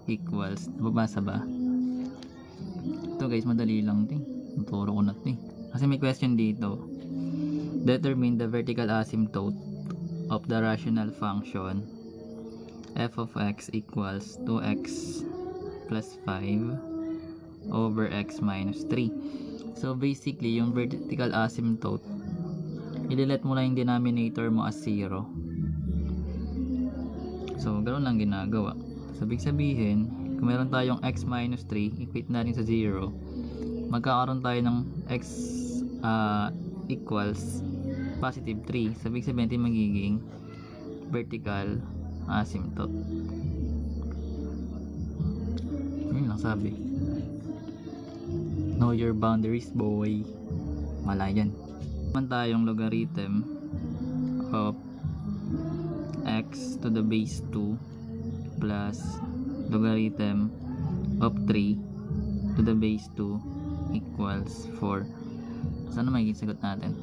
equals, babasa ba? Ito guys, madali lang ito. Tuturo ko na ito kasi may question dito. Determine the vertical asymptote of the rational function f of x equals 2x plus 5 over x minus 3. So basically, yung vertical asymptote, ililet mo lang yung denominator mo as 0. So ganoon lang ginagawa. So ibig sabihin, kung meron tayong x minus 3, equate natin sa 0, magkakaroon tayo ng x equals positive 3. So ibig sabihin natin magiging vertical asymptote. Yun lang sabi. Know your boundaries, boy. Malayan. Naman tayong logarithm of x to the base 2 plus logarithm of 3 to the base 2 equals 4. Sana magiging sagot natin?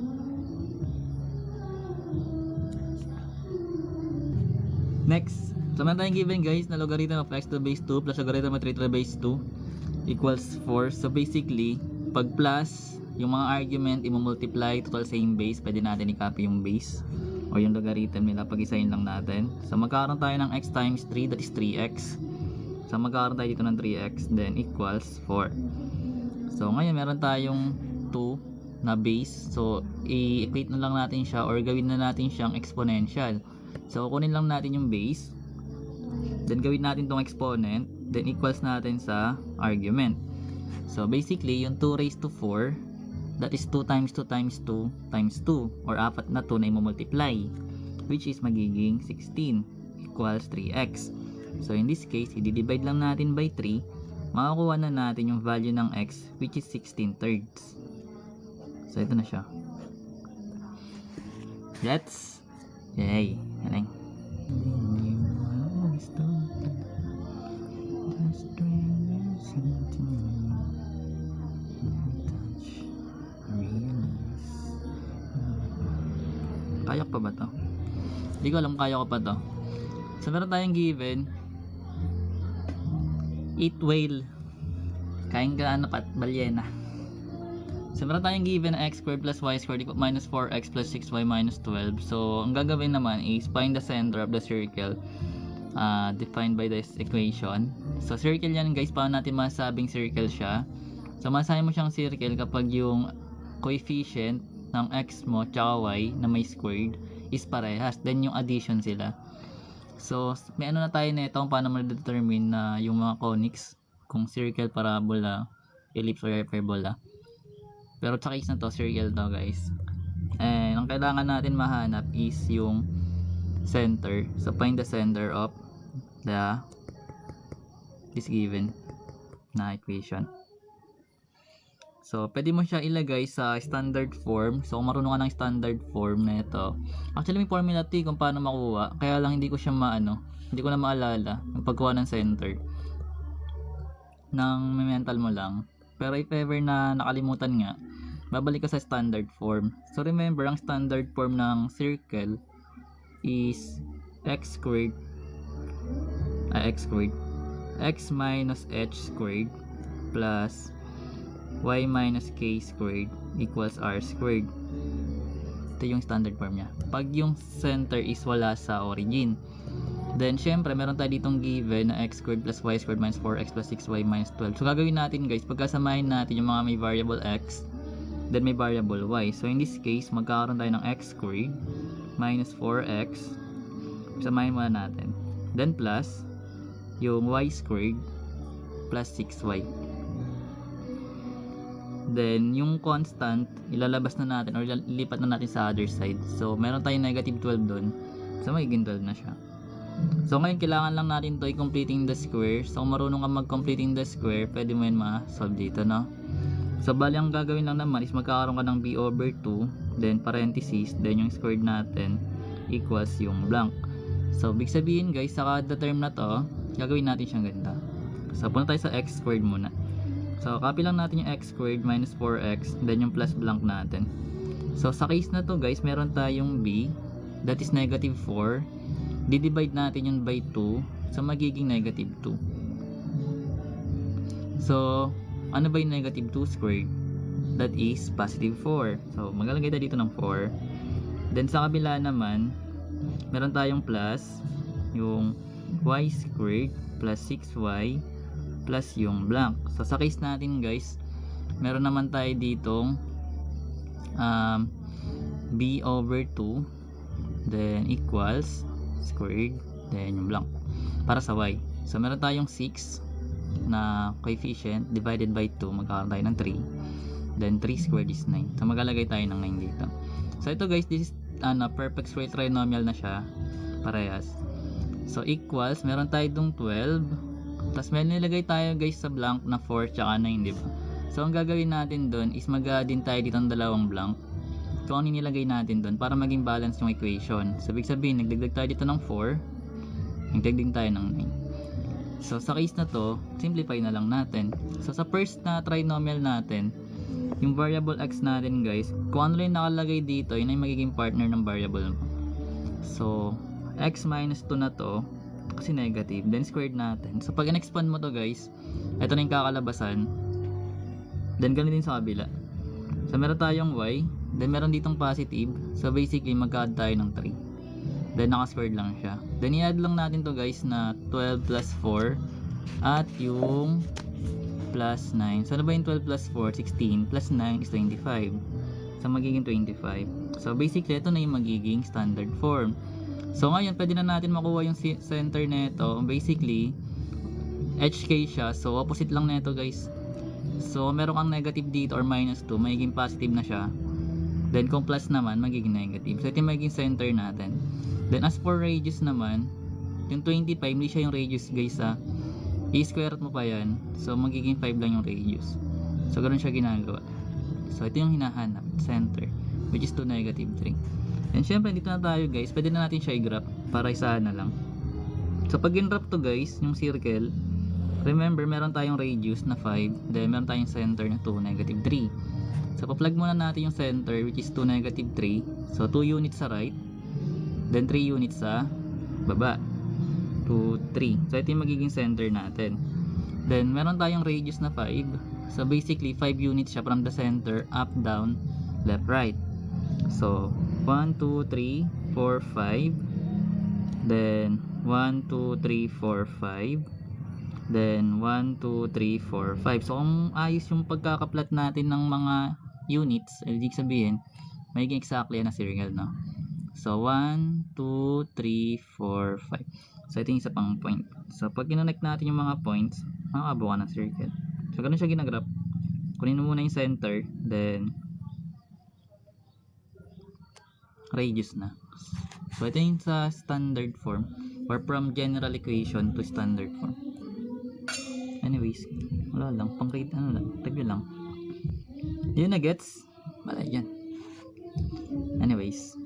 Next, so meron tayong given guys na logarithm of x to the base 2 plus logarithm of 3 to the base 2 equals 4. So basically, pag plus, yung mga argument i-multiply, total same base, pwede natin i-copy yung base o yung logarithm nila, pag-isahin lang natin. So magkakaroon tayo ng x times 3, that is 3x. So magkakaroon tayo dito ng 3x, then equals 4. So ngayon meron tayong 2 na base. So i-equate na lang natin siya or gawin na natin siyang exponential. So kunin lang natin yung base, then gawin natin tong exponent, then equals natin sa argument. So basically yung 2 raised to 4, that is 2 times 2 times 2 times 2, or apat na 2 na i-multiply, which is magiging 16 equals 3x. So in this case, i-divide lang natin by 3, makakuha na natin yung value ng x, which is 16/3. So ito na siya. Let's yay! Galing. Kaya ko pa ba to? Hindi ko alam kaya ko pa to. So meron tayong given, eat whale, kain ka ano pat balyena. So meron tayong given x squared plus y squared equals minus 4x plus 6y minus 12. So ang gagawin naman is find the center of the circle defined by this equation. So circle yan guys, paano natin masabing circle siya? So masahin mo siyang circle kapag yung coefficient ng x mo tsaka y na may squared is parehas, then yung addition sila. So may ano na tayo na itong paano ma-determine na yung mga conics, kung circle, parabola, ellipse or hyperbola. Pero sa case na to, circle to guys. And ang kailangan natin mahanap is yung center. So find the center of this given na equation. So pwede mo siya ilagay sa standard form. So kung marunong ka ng standard form na ito, actually may formula T kung paano makuha, kaya lang hindi ko siya hindi ko na maalala yung pagkuha ng center. Nang mental mo lang. Pero if ever na nakalimutan nga, babalik ka sa standard form. So remember, ang standard form ng circle is x squared x minus h squared plus y minus k squared equals r squared. Ito yung standard form niya. Pag yung center is wala sa origin, then syempre meron tayo ditong given na x squared plus y squared minus 4x plus 6y minus 12. So gagawin natin guys, pagkasamahin natin yung mga may variable x, then may variable y. So in this case, magkakaroon tayo ng x squared minus 4x, samahin muna natin, then plus yung y squared plus 6y. Then yung constant ilalabas na natin or ilipat na natin sa other side. So meron tayong negative 12 doon, so magiging 12 na siya. So ngayon kailangan lang natin to i-completing the square. So kung marunong ka mag-completing the square, pwede mo yun ma-solve dito, no? So bali ang gagawin lang naman is magkakaroon ka ng b over 2, then parenthesis, then yung squared natin equals yung blank. So big sabihin guys, sa kada term na to, gagawin natin siyang ganda. So punta tayo sa x squared muna. So copy lang natin yung x squared minus 4x, then yung plus blank natin. So sa case na to guys, meron tayong b, that is negative 4. Di-divide natin yun by 2, so magiging negative 2. So, ano ba yung negative 2 squared? That is positive 4. So, maglalagay tayo dito ng 4. Then, sa kabila naman, meron tayong plus yung y squared plus 6y plus yung blank. So, sa case natin guys, meron naman tayo ditong b over 2 then equals squared then yung blank para sa y. So, meron tayong 6 na coefficient divided by 2, magkakaroon tayo ng 3. Then 3 squared is 9. So maglalagay tayo ng 9 dito. So ito guys, this is perfect square trinomial na siya. Parehas. So equals, meron tayo dong 12. Tapos may nilagay tayo guys sa blank na 4 tsaka 9, di ba? So ang gagawin natin doon is mag-add din tayo dito ng dalawang blank. Kung ano nilagay natin doon para maging balance yung equation. So ibig sabihin, nagdagdag tayo dito ng 4. Nagdagdag tayo ng 9. So sa case na to, simplify na lang natin. So sa first na trinomial natin, yung variable x natin guys, kung ano rin nakalagay dito, yun ay magiging partner ng variable mo. So x minus 2 na to, kasi negative, then squared natin. So pag in-expand mo to guys, ito na yung kakalabasan. Then ganun din sa kabila. So meron tayong y, then meron ditong positive. So basically mag-add tayo ng 3. Then naka-squared lang siya. Then i-add lang natin to guys na 12 plus 4 at yung plus 9. So ano ba yung 12 plus 4? 16 plus 9 is 25. So magiging 25. So basically ito na yung magiging standard form. So ngayon pwede na natin makuha yung center nito. Basically HK siya. So opposite lang nito guys. So meron kang negative dito or minus 2, magiging positive na siya. Then kung plus naman, magiging negative. So ito yung magiging center natin. Then as for radius naman, yung 25, hindi siya yung radius guys ha. I-square mo pa yan. So magiging 5 lang yung radius. So ganoon siya ginagawa. So ito yung hinahanap, center, which is 2, negative 3. And syempre dito na tayo guys, pwede na natin siya i-graph para isahan na lang. So pag in-graph to guys, yung circle, remember meron tayong radius na 5, then meron tayong center na 2, negative 3. So pa-plug muna natin yung center, which is 2, negative 3. So 2 units sa right, then 3 units sa baba. 2, 3. So ito yung magiging center natin. Then meron tayong radius na 5. So basically 5 units siya from the center, up, down, left, right. So 1, 2, 3, 4, 5. Then 1, 2, 3, 4, 5. Then 1, 2, 3, 4, 5. So kung ayos yung pagkakaplat natin ng mga units, ibig sabihin magiging exactly na circle, no? So 1, 2, 3, 4, 5. So ito yung isa pang point. So pag kinonect natin yung mga points, makakabuo ka ng circle. So ganun siya ginagraph. Kunin mo muna yung center, then radius na. So ito yung sa standard form, or from general equation to standard form. Anyways, wala lang, pang rate ano lang, review lang. Yun na gets? Wala yan. Anyways,